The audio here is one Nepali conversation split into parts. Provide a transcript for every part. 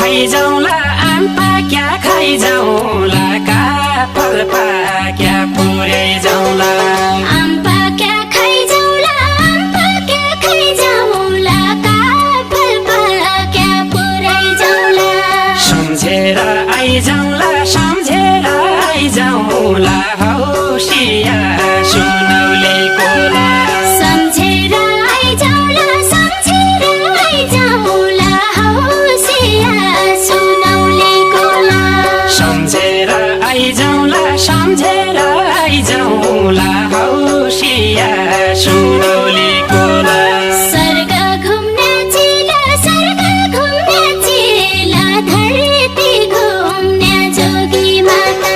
खाइजाउँला आम पाक्या खाइजाउँला काफल पाक्या पुर्याइजाउँला आम पाक्या खाइजाउँला आम पाक्या खाइजाउँला काफल पाक्या पुर्याइजाउँला सम्झेर आइजाउँला सम्झेर आइजाउँला हौसिया सुनौले कोला सम्झेर आइजाउँला सम्झेर आइजाउँला हौसिया सुनौले कोला सम्झेर आइजाउँला सम्झेर आइजाउँला हौसिया सुनौले कोला स्वर्ग घुम्ने चिला धरती घुम्ने जोगी माता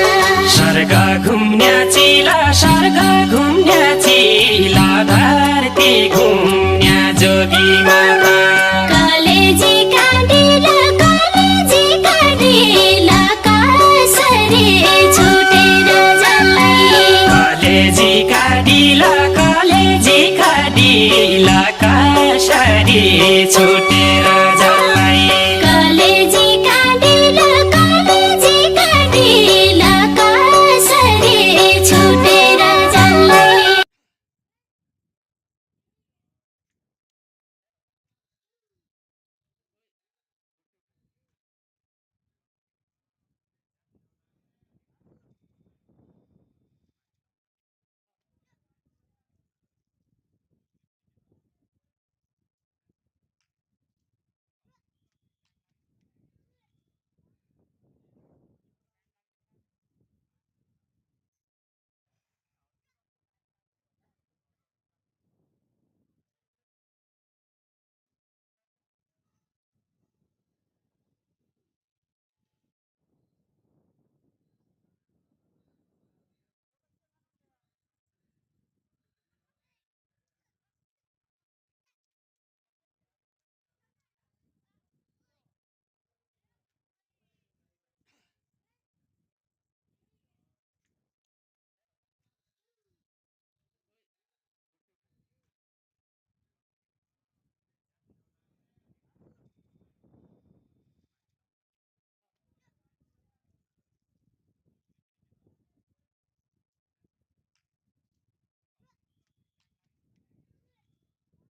स्वर्ग घुम्ने चिला धरती घुम्ने जोगी माता कलेजी काँडिला कसरी छुटेर जल्लाई कलेजी काँडिला कसरी छुटेर